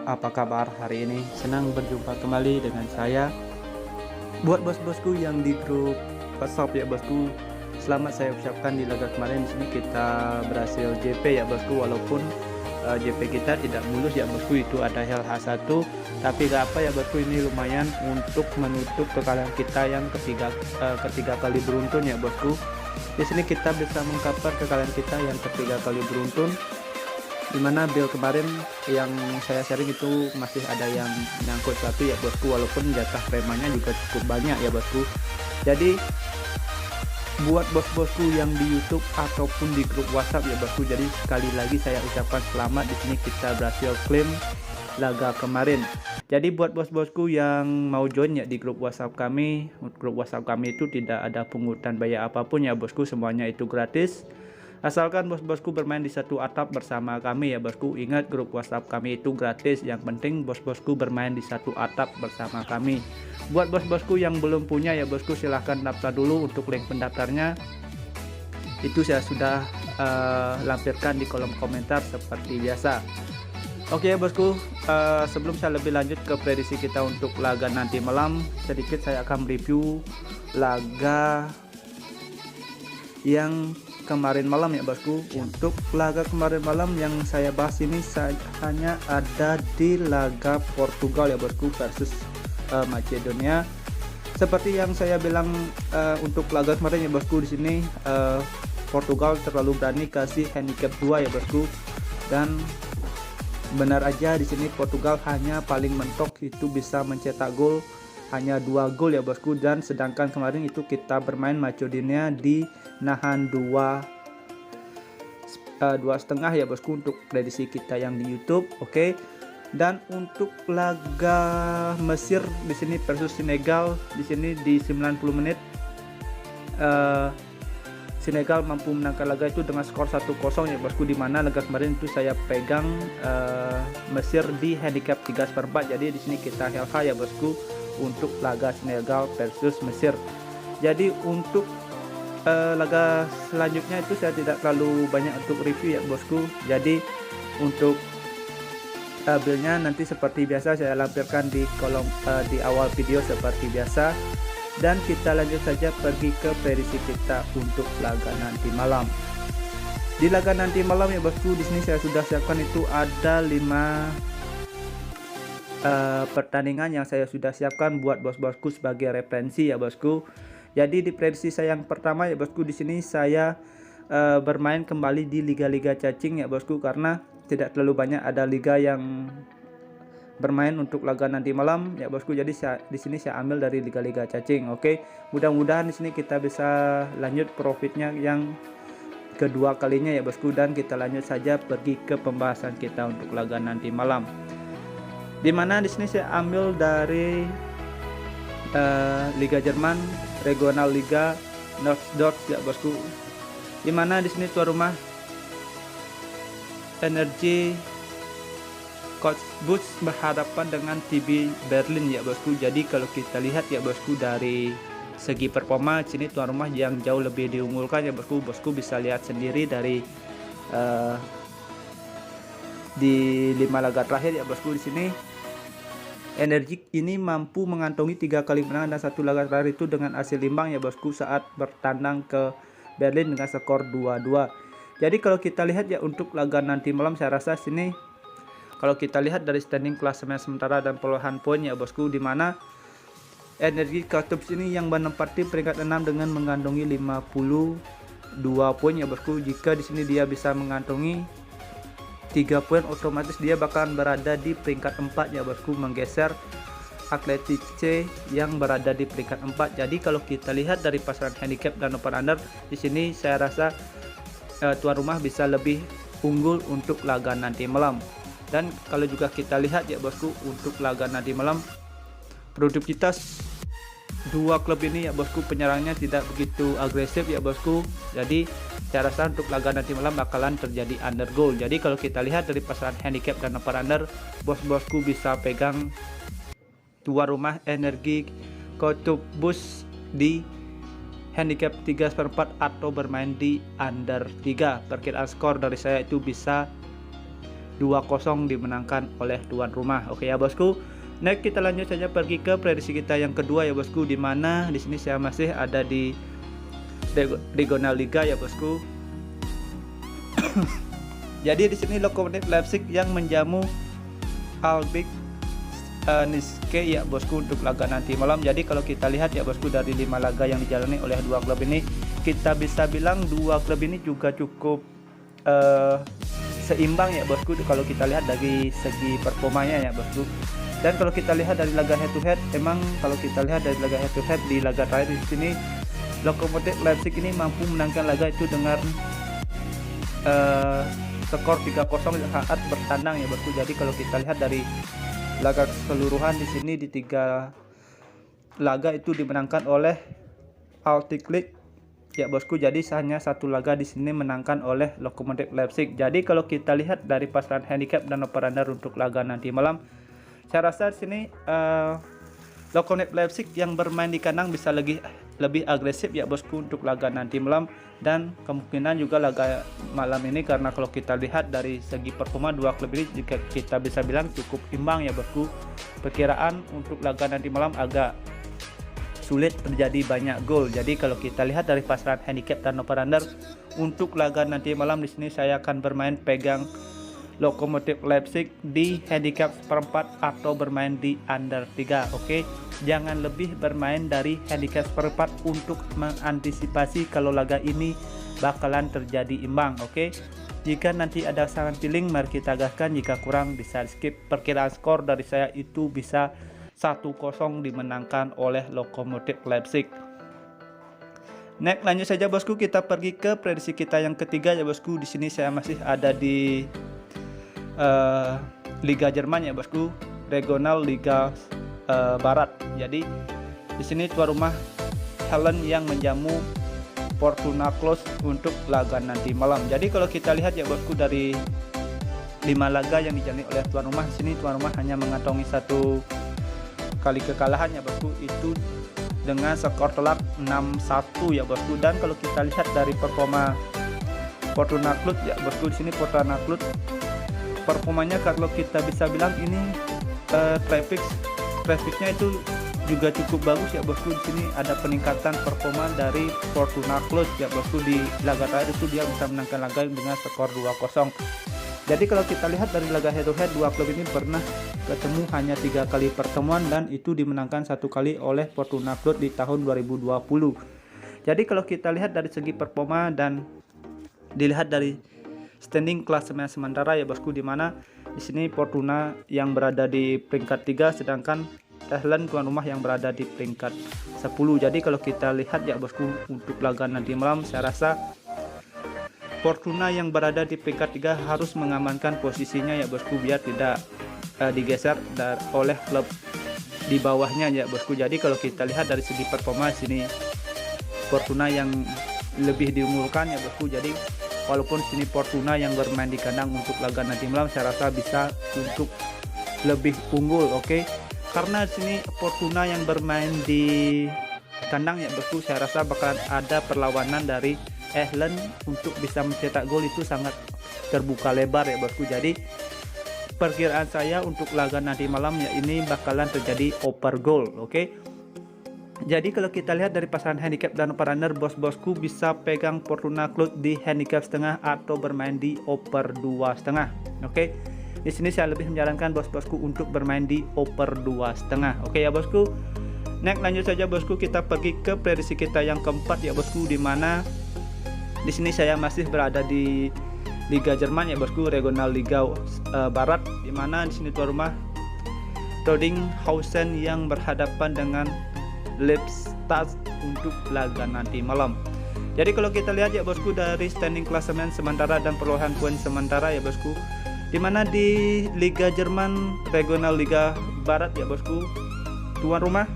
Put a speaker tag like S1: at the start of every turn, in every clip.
S1: apa kabar hari ini? Senang berjumpa kembali dengan saya. Buat bos-bosku yang di grup WhatsApp ya bosku, selamat saya ucapkan di laga kemarin. Di sini kita berhasil JP ya bosku, walaupun JP kita tidak mulus ya bosku, itu ada LH1, tapi gak apa ya bosku, ini lumayan untuk menutup kekalahan kita yang ketiga kali beruntun ya bosku. Di sini kita bisa mengcover kekalahan kita yang ketiga kali beruntun, dimana build kemarin yang saya sharing itu masih ada yang nyangkut satu ya bosku, walaupun jatah premanya juga cukup banyak ya bosku. Jadi buat bos-bosku yang di YouTube ataupun di grup WhatsApp ya bosku, jadi sekali lagi saya ucapkan selamat. Di sini kita berhasil klaim laga kemarin. Jadi buat bos-bosku yang mau join ya di grup WhatsApp kami itu tidak ada pungutan bayar apapun ya bosku, semuanya itu gratis. Asalkan bos-bosku bermain di satu atap bersama kami ya bosku. Ingat, grup WhatsApp kami itu gratis, yang penting bos-bosku bermain di satu atap bersama kami. Buat bos-bosku yang belum punya ya bosku, silahkan daftar dulu. Untuk link pendaftarnya itu saya sudah lampirkan di kolom komentar seperti biasa. Oke ya bosku, sebelum saya lebih lanjut ke prediksi kita untuk laga nanti malam, sedikit saya akan review laga yang kemarin malam ya bosku. Untuk laga kemarin malam yang saya bahas ini hanya ada di laga Portugal ya bosku versus Macedonia. Seperti yang saya bilang untuk laga kemarin ya bosku, di sini Portugal terlalu berani kasih handicap 2 ya bosku, dan benar aja di sini Portugal hanya paling mentok itu bisa mencetak gol hanya 2 gol ya bosku, dan sedangkan kemarin itu kita bermain Macedonia di nahan 2,5 ya bosku untuk prediksi kita yang di YouTube. Oke. Dan untuk laga Mesir di sini versus Senegal, di sini di 90 menit Senegal mampu menangkan laga itu dengan skor 1-0 ya bosku, di mana laga kemarin itu saya pegang Mesir di handicap 3/4. Jadi di sini kita LH ya bosku untuk laga Senegal versus Mesir. Jadi untuk laga selanjutnya itu saya tidak terlalu banyak untuk review ya bosku. Jadi untuk build-nya nanti seperti biasa saya lampirkan di kolom di awal video seperti biasa, dan kita lanjut saja pergi ke prediksi kita untuk laga nanti malam. Di laga nanti malam ya bosku, di sini saya sudah siapkan itu ada 5 pertandingan yang saya sudah siapkan buat bos-bosku sebagai referensi ya bosku. Jadi di prediksi saya yang pertama ya bosku, di sini saya bermain kembali di liga-liga cacing ya bosku, karena tidak terlalu banyak ada liga yang bermain untuk laga nanti malam ya bosku. Jadi di sini saya ambil dari liga-liga cacing. Oke, mudah-mudahan di sini kita bisa lanjut profitnya yang kedua kalinya ya bosku, dan kita lanjut saja pergi ke pembahasan kita untuk laga nanti malam. Dimana di sini saya ambil dari Liga Jerman, regional liga Norddorf ya bosku. Dimana di sini tuan rumah Energi Cottbus berhadapan dengan TB Berlin ya bosku. Jadi kalau kita lihat ya bosku dari segi performa, sini tuan rumah yang jauh lebih diunggulkan ya bosku. Bosku bisa lihat sendiri dari di 5 laga terakhir ya bosku. Di sini Energi ini mampu mengantongi 3 kali menang dan 1 laga terakhir itu dengan hasil imbang ya bosku saat bertandang ke Berlin dengan skor 2-2. Jadi kalau kita lihat ya untuk laga nanti malam, saya rasa sini kalau kita lihat dari standing klasemen sementara dan perolehan poin ya bosku, di mana Energi Cottbus ini yang menempati peringkat 6 dengan mengantongi 52 poin ya bosku. Jika di sini dia bisa mengantongi 3 poin, otomatis dia bakal berada di peringkat 4 ya bosku, menggeser Atletice yang berada di peringkat 4. Jadi kalau kita lihat dari pasaran handicap dan open under, di sini saya rasa tuan rumah bisa lebih unggul untuk laga nanti malam. Dan kalau juga kita lihat ya bosku untuk laga nanti malam, produktivitas dua klub ini ya bosku penyerangnya tidak begitu agresif ya bosku. Jadi saya rasa untuk laga nanti malam bakalan terjadi under goal. Jadi kalau kita lihat dari pasaran handicap dan open under, bos-bosku bisa pegang tuan rumah Energi Cottbus di handicap 3/4 atau bermain di under 3. Perkiraan skor dari saya itu bisa 2-0 dimenangkan oleh tuan rumah. Oke ya bosku. Next kita lanjut saja pergi ke prediksi kita yang kedua ya bosku, di mana di sini saya masih ada di Regional Liga ya bosku. Jadi di sini Lokomotif Leipzig yang menjamu Albik Niske ya bosku untuk laga nanti malam. Jadi kalau kita lihat ya bosku, dari 5 laga yang dijalani oleh dua klub ini, kita bisa bilang dua klub ini juga cukup seimbang ya bosku kalau kita lihat dari segi performanya ya bosku. Dan kalau kita lihat dari laga head to head, emang kalau kita lihat dari laga head to head di laga terakhir di sini, Lokomotif Leipzig ini mampu menangkan laga itu dengan skor 3-0 saat bertandang ya bosku. Jadi kalau kita lihat dari laga keseluruhan di sini, di 3 laga itu dimenangkan oleh Altiklik ya bosku. Jadi hanya 1 laga di sini menangkan oleh Lokomotif Leipzig. Jadi kalau kita lihat dari pasaran handicap dan over-under untuk laga nanti malam, saya rasa di sini Lokomotif Leipzig yang bermain di kandang bisa lebih agresif ya bosku untuk laga nanti malam. Dan kemungkinan juga laga malam ini, karena kalau kita lihat dari segi performa dua klub ini jika kita bisa bilang cukup imbang ya bosku. Perkiraan untuk laga nanti malam agak sulit terjadi banyak gol. Jadi kalau kita lihat dari pasaran handicap dan over-under untuk laga nanti malam, di sini saya akan bermain pegang Lokomotif Leipzig di handicap seperempat atau bermain di under 3. Oke, jangan lebih bermain dari handicap seperempat untuk mengantisipasi kalau laga ini bakalan terjadi imbang. Oke, jika nanti ada sangat feeling, mari kita gaskan. Jika kurang bisa skip. Perkiraan skor dari saya itu bisa 1-0 dimenangkan oleh Lokomotif Leipzig. Next lanjut saja bosku, kita pergi ke prediksi kita yang ketiga ya bosku. Di sini saya masih ada di Liga Jerman ya bosku, Regional Liga Barat. Jadi di sini tuan rumah Helen yang menjamu Fortuna Close untuk laga nanti malam. Jadi kalau kita lihat ya bosku, dari 5 laga yang dijalani oleh tuan rumah, di sini tuan rumah hanya mengantongi 1 kali kekalahan ya bosku, itu dengan skor telak 6-1 ya bosku. Dan kalau kita lihat dari performa Fortuna Club ya bosku, di sini Fortuna Club performanya kalau kita bisa bilang ini trafficnya itu juga cukup bagus ya bosku. Di sini ada peningkatan performa dari Fortuna Club ya bosku. Di laga terakhir itu dia bisa menangkan laga dengan skor 2-0. Jadi kalau kita lihat dari laga head to head, dua klub ini pernah ketemu hanya 3 kali pertemuan, dan itu dimenangkan 1 kali oleh Fortuna Club di tahun 2020. Jadi kalau kita lihat dari segi performa dan dilihat dari standing klasemen sementara ya bosku, di mana di sini Fortuna yang berada di peringkat 3, sedangkan Thailand tuan rumah yang berada di peringkat 10. Jadi kalau kita lihat ya bosku, untuk laga nanti malam saya rasa Fortuna yang berada di peringkat 3 harus mengamankan posisinya ya bosku, biar tidak digeser oleh klub di bawahnya ya bosku. Jadi kalau kita lihat dari segi performa sini Fortuna yang lebih diunggulkan ya bosku. Jadi walaupun sini Fortuna yang bermain di kandang untuk laga nanti malam, saya rasa bisa untuk lebih unggul. Oke, karena sini Fortuna yang bermain di kandang ya bosku, saya rasa bakalan ada perlawanan dari Ehlen untuk bisa mencetak gol, itu sangat terbuka lebar ya bosku. Jadi perkiraan saya untuk laga nanti malam ya ini bakalan terjadi over goal. Oke, jadi kalau kita lihat dari pasaran handicap dan over-under, bos-bosku bisa pegang Fortuna Club di handicap setengah atau bermain di over 2,5. Oke, di sini saya lebih menyarankan bos-bosku untuk bermain di over 2,5. Oke ya bosku. Next lanjut saja bosku, kita pergi ke prediksi kita yang keempat ya bosku, di mana di sini saya masih berada di Liga Jerman ya bosku, Regional Liga Barat, di mana di sini tuan rumah Rodinghausen yang berhadapan dengan Leipzig untuk laga nanti malam. Jadi kalau kita lihat ya bosku, dari standing klasemen sementara dan perolehan poin sementara ya bosku, dimana di Liga Jerman Regional Liga Barat ya bosku, tuan rumah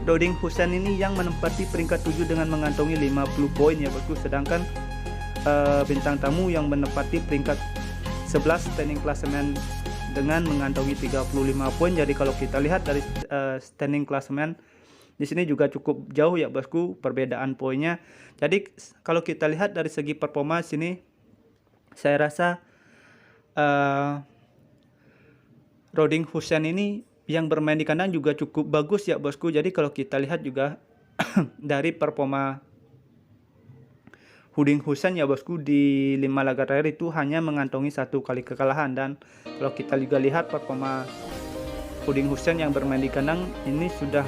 S1: Rodinghausen ini yang menempati peringkat 7 dengan mengantongi 50 poin ya bosku, sedangkan bintang tamu yang menempati peringkat 11 standing klasemen dengan mengantongi 35 poin. Jadi kalau kita lihat dari standing klasemen di sini juga cukup jauh ya bosku perbedaan poinnya. Jadi kalau kita lihat dari segi performa sini, saya rasa Roding Hussein ini yang bermain di kandang juga cukup bagus ya bosku. Jadi kalau kita lihat juga dari performa Roding Hussein ya bosku di 5 laga terakhir itu hanya mengantongi 1 kali kekalahan. Dan kalau kita juga lihat performa Roding Hussein yang bermain di kandang ini sudah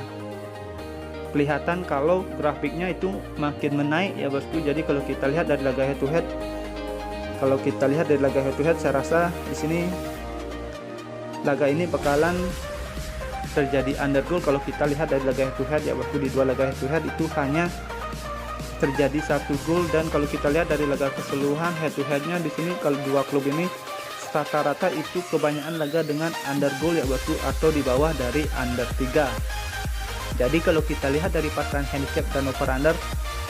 S1: kelihatan kalau grafiknya itu makin menaik ya bosku. Jadi kalau kita lihat dari laga head to head, saya rasa di sini laga ini bakalan terjadi undergoal. Kalau kita lihat dari laga head to head ya bosku, di 2 laga head to head itu hanya terjadi 1 gol. Dan kalau kita lihat dari laga keseluruhan head to headnya di sini, kalau 2 klub ini rata-rata itu kebanyakan laga dengan undergoal ya bosku, atau di bawah dari under 3. Jadi kalau kita lihat dari pasangan handicap dan over under,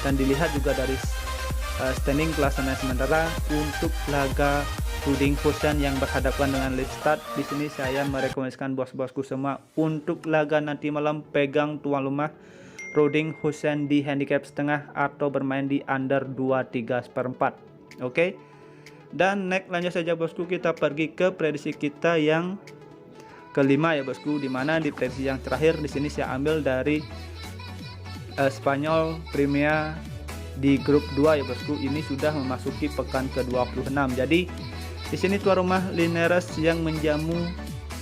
S1: dan dilihat juga dari standing klasemen sementara untuk laga Roding Hussein yang berhadapan dengan Lippstadt, di sini saya merekomendasikan bos-bosku semua untuk laga nanti malam pegang tuan rumah Roding Hussein di handicap setengah atau bermain di under 2/3/4. Oke. Dan next lanjut saja bosku, kita pergi ke prediksi kita yang kelima ya bosku, dimana di prediksi yang terakhir di sini saya ambil dari Spanyol Premier di grup 2 ya bosku. Ini sudah memasuki pekan ke-26. Jadi di sini tuan rumah Linares yang menjamu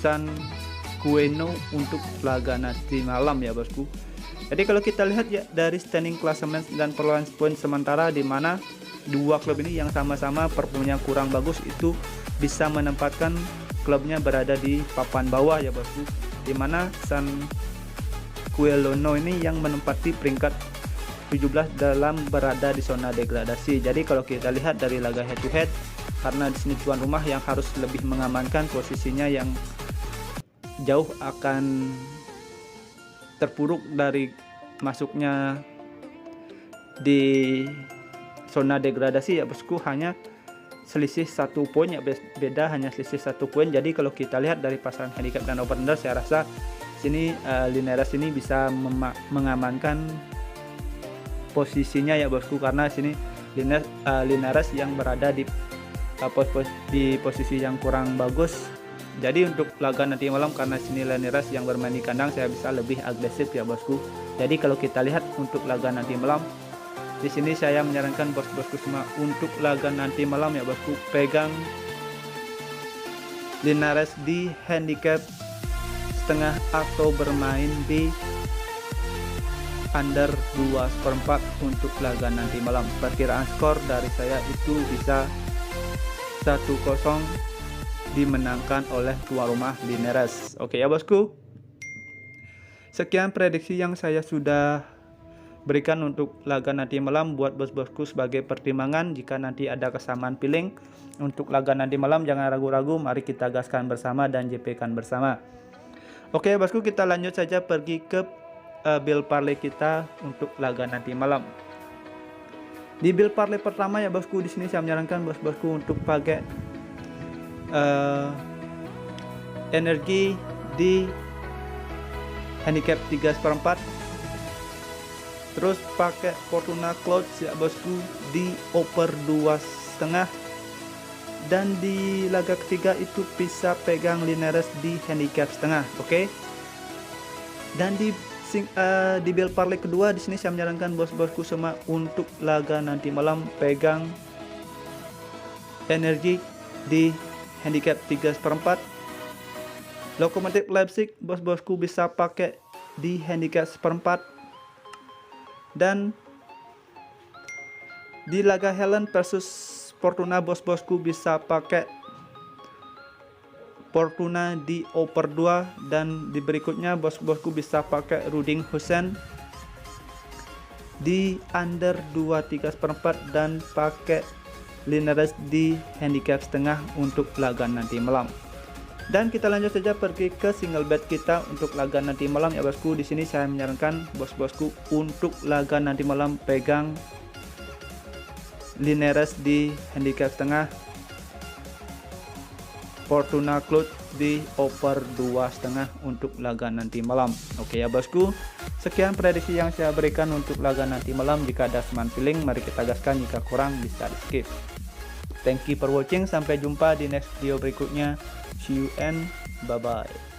S1: San Cueno untuk laga nanti malam ya bosku. Jadi kalau kita lihat ya dari standing klasemen dan perolehan poin sementara, di mana 2 klub ini yang sama-sama performanya kurang bagus itu bisa menempatkan klubnya berada di papan bawah ya bosku, dimana San Cueno ini yang menempati peringkat 17 dalam berada di zona degradasi. Jadi kalau kita lihat dari laga head to head, karena di sini tuan rumah yang harus lebih mengamankan posisinya yang jauh akan terpuruk dari masuknya di zona degradasi ya bosku, hanya selisih 1 poin ya, beda hanya selisih 1 poin. Jadi kalau kita lihat dari pasangan handicap dan over under, saya rasa sini Linares ini bisa mengamankan posisinya ya bosku, karena sini Linares yang berada di posisi yang kurang bagus. Jadi untuk laga nanti malam, karena sini Linares yang bermain di kandang, saya bisa lebih agresif ya bosku. Jadi kalau kita lihat untuk laga nanti malam, di sini saya menyarankan bos-bosku semua untuk laga nanti malam ya bosku, pegang Linares di handicap setengah atau bermain di under 2/4 untuk laga nanti malam. Perkiraan skor dari saya itu bisa 1-0 dimenangkan oleh tuan rumah Linares. Oke ya bosku, sekian prediksi yang saya sudah berikan untuk laga nanti malam buat bos-bosku sebagai pertimbangan. Jika nanti ada kesamaan feeling untuk laga nanti malam, jangan ragu-ragu, mari kita gaskan bersama dan JP-kan bersama. Oke bosku, kita lanjut saja pergi ke build parlay kita untuk laga nanti malam. Di build parlay pertama ya bosku, di sini saya menyarankan bos-bosku untuk pakai energi di handicap 3/4, terus pakai Fortuna Cloud ya bosku di over 2,5, dan di laga ketiga itu bisa pegang Linares di handicap setengah. Oke. Dan di build parlay kedua di sini saya menyarankan bos-bosku semua untuk laga nanti malam pegang energi di handicap 3/4. Lokomotif Leipzig bos-bosku bisa pakai di handicap 1/4. Dan di laga Helen versus Fortuna, bos-bosku bisa pakai Fortuna di over 2, dan di berikutnya bos-bosku bisa pakai Roding Hussein di under 2/3/4 dan pakai Linares di handicap setengah untuk laga nanti malam. Dan kita lanjut saja pergi ke single bet kita untuk laga nanti malam ya bosku. Di sini saya menyarankan bos-bosku untuk laga nanti malam pegang Linares di handicap setengah, Fortuna Cloud di over 2,5 untuk laga nanti malam. Oke ya bosku, sekian prediksi yang saya berikan untuk laga nanti malam. Jika ada seman feeling, mari kita gaskan, jika kurang bisa di skip. Thank you for watching. Sampai jumpa di next video berikutnya. See you and bye bye.